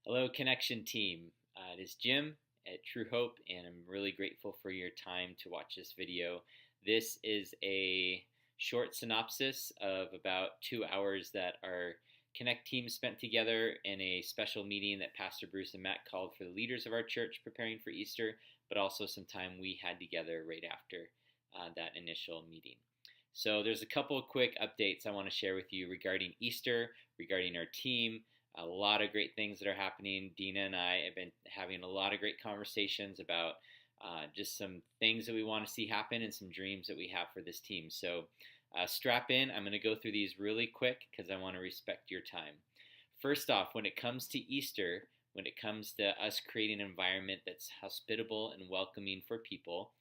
Hello, Connection team. It is Jim at True Hope, and I'm really grateful for your time to watch this video. This is a short synopsis of about 2 hours that our Connect team spent together in a special meeting that Pastor Bruce and Matt called for the leaders of our church preparing for Easter, but also some time we had together right after that initial meeting. So there's a couple of quick updates I want to share with you regarding Easter, regarding our team, a lot of great things that are happening. Dina and I have been having a lot of great conversations about just some things that we want to see happen and some dreams that we have for this team. So strap in. I'm going to go through these really quick because I want to respect your time. First off, when it comes to Easter, when it comes to us creating an environment that's hospitable and welcoming for people,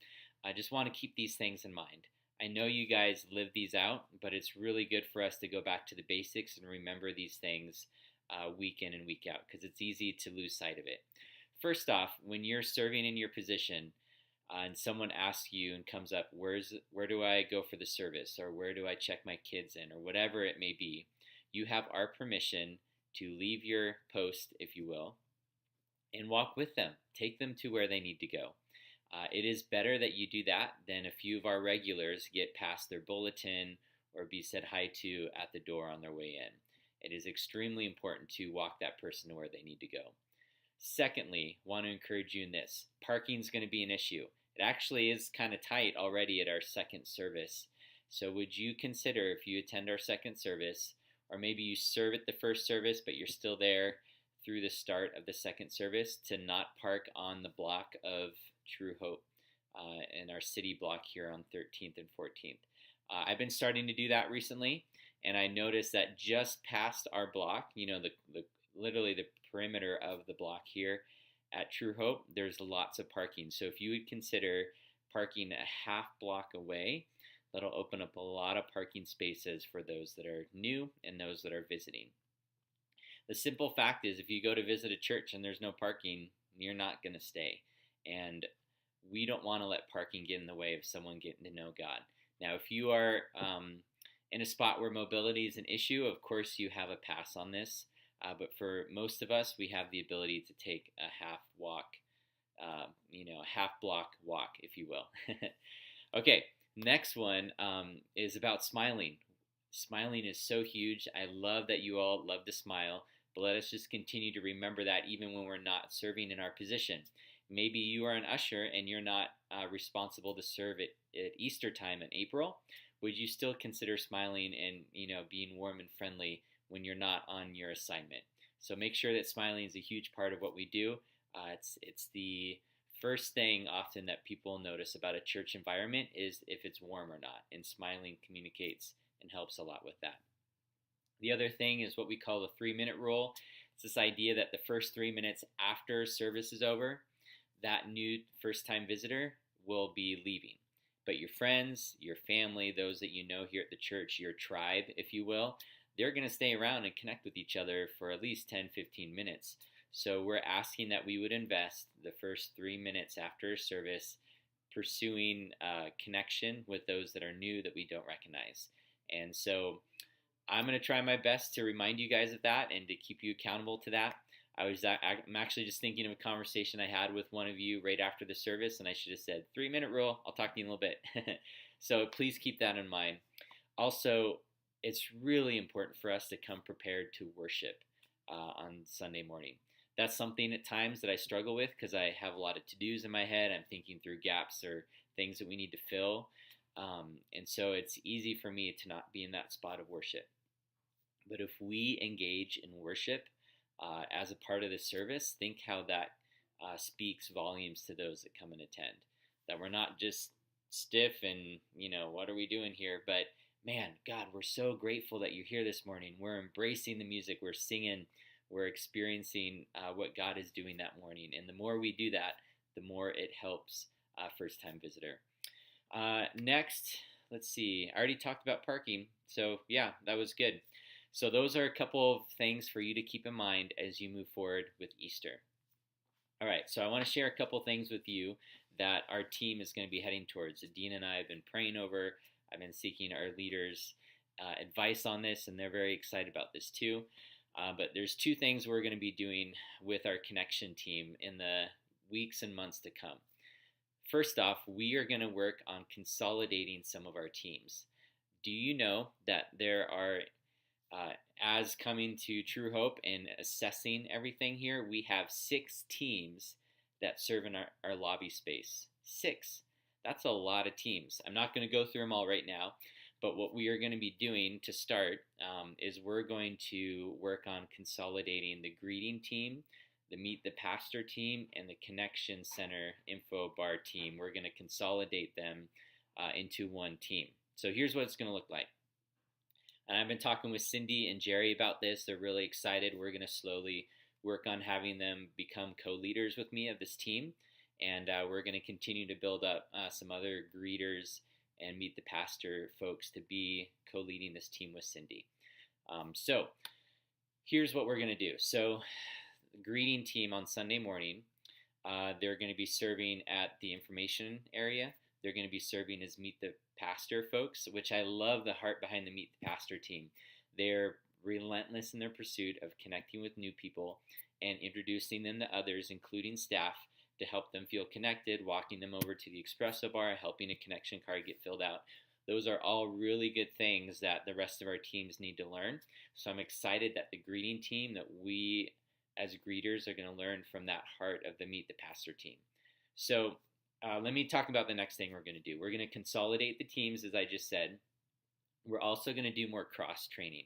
I just want to keep these things in mind. I know you guys live these out, but it's really good for us to go back to the basics and remember these things week in and week out because it's easy to lose sight of it. First off, when you're serving in your position and someone asks you and comes up, where do I go for the service, or where do I check my kids in, or whatever it may be, you have our permission to leave your post, if you will, and walk with them. Take them to where they need to go. It is better that you do that than a few of our regulars get past their bulletin or be said hi to at the door on their way in. It is extremely important to walk that person to where they need to go. Secondly, want to encourage you in this. Parking is going to be an issue. It actually is kind of tight already at our second service. So would you consider, if you attend our second service, or maybe you serve at the first service but you're still there through the start of the second service, to not park on the block of True Hope in our city block here on 13th and 14th. I've been starting to do that recently, and I noticed that just past our block, literally the perimeter of the block here at True Hope, there's lots of parking. So if you would consider parking a half block away, that'll open up a lot of parking spaces for those that are new and those that are visiting. The simple fact is, if you go to visit a church and there's no parking, you're not going to stay. And we don't want to let parking get in the way of someone getting to know God. Now, if you are in a spot where mobility is an issue, of course you have a pass on this. But for most of us, we have the ability to take a half walk, a half block walk, if you will. Okay, next one is about smiling. Smiling is so huge. I love that you all love to smile, but let us just continue to remember that even when we're not serving in our position. Maybe you are an usher and you're not responsible to serve at Easter time in April. Would you still consider smiling and being warm and friendly when you're not on your assignment? So make sure that smiling is a huge part of what we do. It's the first thing often that people notice about a church environment is if it's warm or not, and smiling communicates and helps a lot with that. The other thing is what we call the 3-minute rule. It's this idea that the first 3 minutes after service is over, that new first-time visitor will be leaving. But your friends, your family, those that you know here at the church, your tribe, if you will, they're going to stay around and connect with each other for at least 10-15 minutes. So we're asking that we would invest the first 3 minutes after service pursuing connection with those that are new that we don't recognize. And so I'm going to try my best to remind you guys of that and to keep you accountable to that. I'm actually just thinking of a conversation I had with one of you right after the service, and I should have said 3-minute rule. I'll talk to you in a little bit. So please keep that in mind. Also, it's really important for us to come prepared to worship on Sunday morning. That's something at times that I struggle with because I have a lot of to-dos in my head. I'm thinking through gaps or things that we need to fill. And so it's easy for me to not be in that spot of worship. But if we engage in worship as a part of the service, think how that speaks volumes to those that come and attend. That we're not just stiff and, what are we doing here? But man, God, we're so grateful that you're here this morning. We're embracing the music, we're singing, we're experiencing what God is doing that morning. And the more we do that, the more it helps a first-time visitor. Next, let's see. I already talked about parking, so yeah, that was good. So those are a couple of things for you to keep in mind as you move forward with Easter. All right, so I want to share a couple things with you that our team is going to be heading towards. Dean and I have been praying over. I've been seeking our leaders' advice on this, and they're very excited about this too. But there's two things we're going to be doing with our connection team in the weeks and months to come. First off, we are going to work on consolidating some of our teams. Do you know that there are, as coming to True Hope and assessing everything here, we have 6 teams that serve in our lobby space. 6. That's a lot of teams. I'm not going to go through them all right now, but what we are going to be doing to start is we're going to work on consolidating the greeting team, the Meet the Pastor team, and the Connection Center Info Bar team. We're going to consolidate them into one team. So here's what it's going to look like. And I've been talking with Cindy and Jerry about this. They're really excited. We're going to slowly work on having them become co-leaders with me of this team. And we're going to continue to build up some other greeters and Meet the Pastor folks to be co-leading this team with Cindy. So here's what we're going to do. So the greeting team on Sunday morning, they're going to be serving at the information area. They're going to be serving as Meet the Pastor folks, which I love the heart behind the Meet the Pastor team. They're relentless in their pursuit of connecting with new people and introducing them to others, including staff, to help them feel connected, walking them over to the espresso bar, helping a connection card get filled out. Those are all really good things that the rest of our teams need to learn. So I'm excited that the greeting team, that we as greeters are going to learn from that heart of the Meet the Pastor team. So let me talk about the next thing we're going to do. We're going to consolidate the teams, as I just said. We're also going to do more cross-training.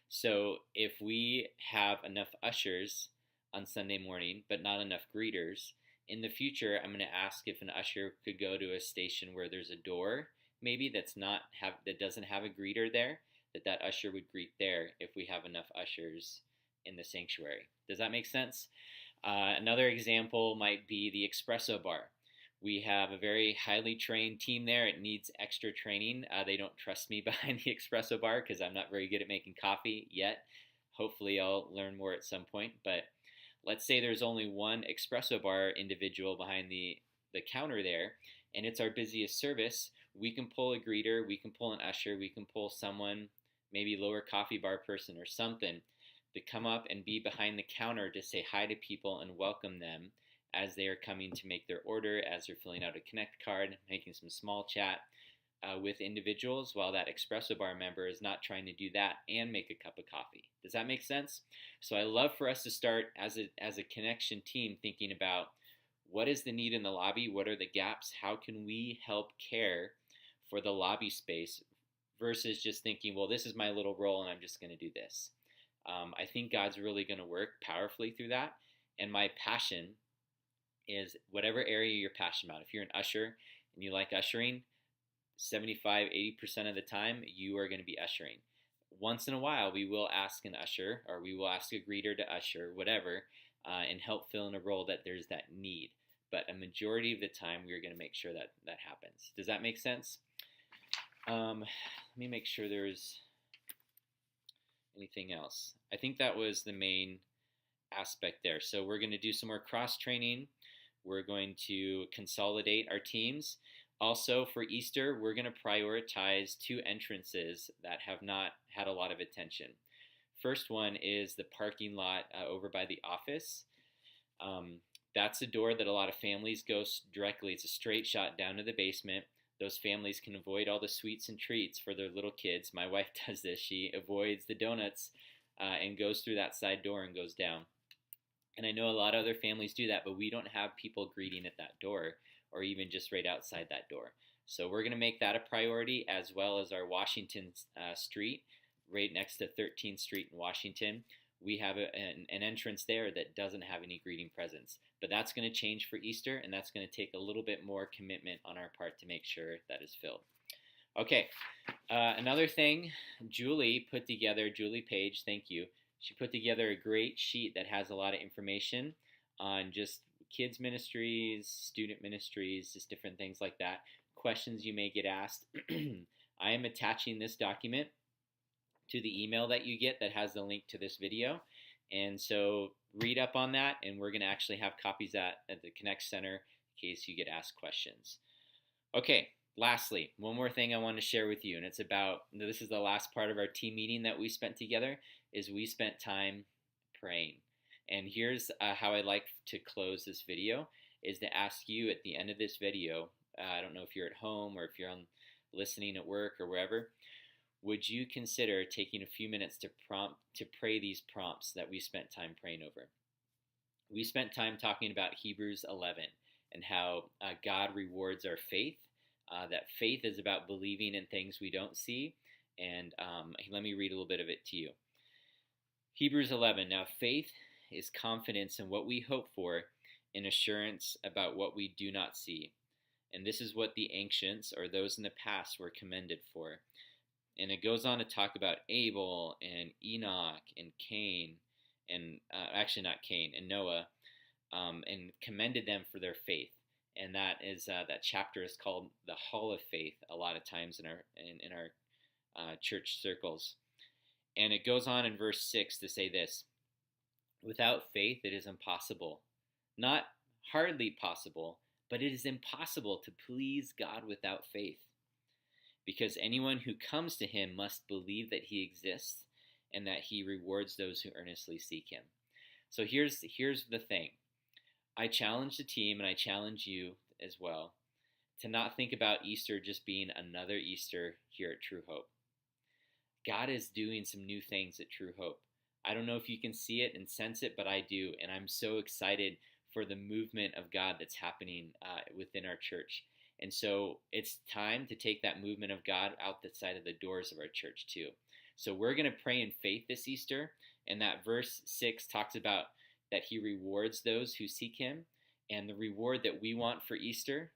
So if we have enough ushers on Sunday morning, but not enough greeters, in the future, I'm going to ask if an usher could go to a station where there's a door, maybe that doesn't have a greeter there, that usher would greet there if we have enough ushers in the sanctuary. Does that make sense? Another example might be the espresso bar. We have a very highly trained team there. It needs extra training. They don't trust me behind the espresso bar because I'm not very good at making coffee yet. Hopefully I'll learn more at some point, but let's say there's only one espresso bar individual behind the counter there, and it's our busiest service. We can pull a greeter, we can pull an usher, we can pull someone, maybe lower coffee bar person or something, to come up and be behind the counter to say hi to people and welcome them as they are coming to make their order, as they're filling out a Connect card, making some small chat with individuals, while that espresso bar member is not trying to do that and make a cup of coffee. Does that make sense? So I love for us to start as a connection team thinking about what is the need in the lobby, what are the gaps, how can we help care for the lobby space versus just thinking, well, this is my little role and I'm just going to do this. I think God's really going to work powerfully through that. And my passion is whatever area you're passionate about. If you're an usher and you like ushering, 75-80% of the time you are going to be ushering. Once in a while we will ask an usher, or we will ask a greeter to usher, whatever, and help fill in a role that there's that need. But a majority of the time we're going to make sure that that happens. Does that make sense? Let me make sure there's anything else. I think that was the main aspect there. So we're going to do some more cross training. We're going to consolidate our teams. Also, for Easter, we're going to prioritize 2 entrances that have not had a lot of attention. First one is the parking lot over by the office. That's a door that a lot of families go directly. It's a straight shot down to the basement. Those families can avoid all the sweets and treats for their little kids. My wife does this. She avoids the donuts and goes through that side door and goes down. And I know a lot of other families do that, but we don't have people greeting at that door, or even just right outside that door. So we're going to make that a priority, as well as our Washington Street, right next to 13th Street in Washington. We have an entrance there that doesn't have any greeting presence. But that's going to change for Easter, and that's going to take a little bit more commitment on our part to make sure that is filled. Okay, another thing, Julie Page, thank you. She put together a great sheet that has a lot of information on just kids ministries, student ministries, just different things like that. Questions you may get asked. I am attaching this document to the email that you get that has the link to this video. And so read up on that, and we're going to actually have copies at the Connect Center in case you get asked questions. Okay, Lastly, one more thing I want to share with you, and it's about, this is the last part of our team meeting that we spent together, is we spent time praying. And here's how I'd like to close this video, is to ask you at the end of this video, I don't know if you're at home or if you're listening at work or wherever, would you consider taking a few minutes to pray these prompts that we spent time praying over? We spent time talking about Hebrews 11 and how God rewards our faith, that faith is about believing in things we don't see. And let me read a little bit of it to you. Hebrews 11, now faith is confidence in what we hope for and assurance about what we do not see. And this is what the ancients, or those in the past, were commended for. And it goes on to talk about Abel and Enoch and Cain, and actually not Cain, and Noah, and commended them for their faith. And that is that chapter is called the Hall of Faith a lot of times in our church circles. And it goes on in verse 6 to say this: without faith it is impossible, not hardly possible, but it is impossible to please God without faith. Because anyone who comes to him must believe that he exists and that he rewards those who earnestly seek him. So here's the thing. I challenge the team, and I challenge you as well, to not think about Easter just being another Easter here at True Hope. God is doing some new things at True Hope. I don't know if you can see it and sense it, but I do, and I'm so excited for the movement of God that's happening within our church. And so it's time to take that movement of God out the side of the doors of our church too. So we're going to pray in faith this Easter, and that verse 6 talks about that he rewards those who seek him. And the reward that we want for Easter,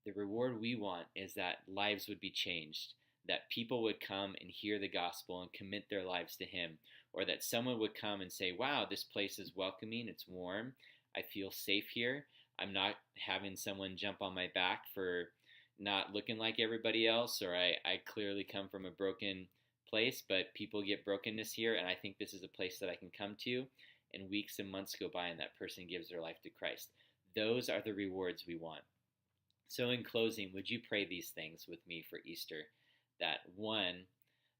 the reward we want is that lives would be changed, that people would come and hear the gospel and commit their lives to him, or that someone would come and say, wow, this place is welcoming, it's warm, I feel safe here. I'm not having someone jump on my back for not looking like everybody else, or I clearly come from a broken place, but people get brokenness here, and I think this is a place that I can come to, and weeks and months go by and that person gives their life to Christ. Those are the rewards we want. So in closing, would you pray these things with me for Easter? That one,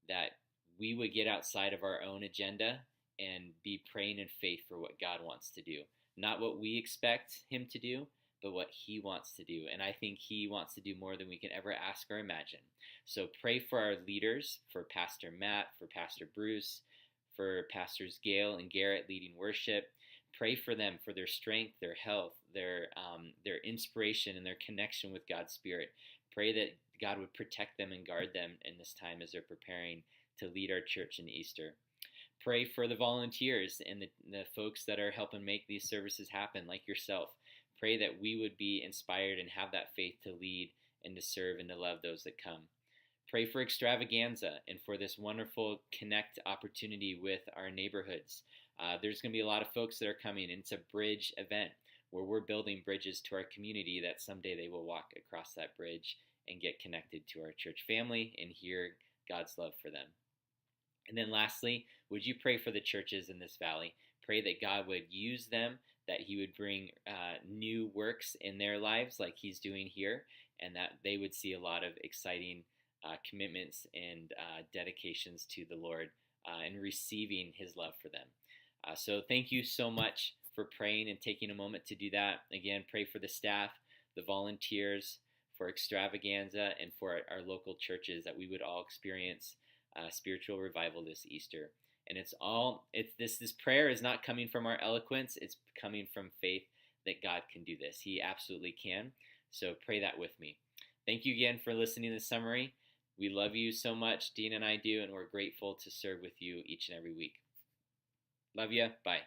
that we would get outside of our own agenda and be praying in faith for what God wants to do. Not what we expect him to do, but what he wants to do. And I think he wants to do more than we can ever ask or imagine. So pray for our leaders, for Pastor Matt, for Pastor Bruce, for Pastors Gail and Garrett leading worship. Pray for them, for their strength, their health, their inspiration, and their connection with God's Spirit. Pray that God would protect them and guard them in this time as they're preparing to lead our church in Easter. Pray for the volunteers and the folks that are helping make these services happen, like yourself. Pray that we would be inspired and have that faith to lead and to serve and to love those that come. Pray for Extravaganza and for this wonderful connect opportunity with our neighborhoods. There's going to be a lot of folks that are coming, and it's a bridge event where we're building bridges to our community that someday they will walk across that bridge and get connected to our church family and hear God's love for them. And then lastly, would you pray for the churches in this valley? Pray that God would use them, that he would bring new works in their lives like he's doing here, and that they would see a lot of exciting commitments and dedications to the Lord and receiving his love for them. So thank you so much for praying and taking a moment to do that. Again, pray for the staff, the volunteers, for Extravaganza, and for our local churches, that we would all experience spiritual revival this Easter. And this prayer is not coming from our eloquence, it's coming from faith that God can do this. He absolutely can. So pray that with me. Thank you again for listening to the summary. We love you so much, Dean and I do, and we're grateful to serve with you each and every week. Love you. Bye.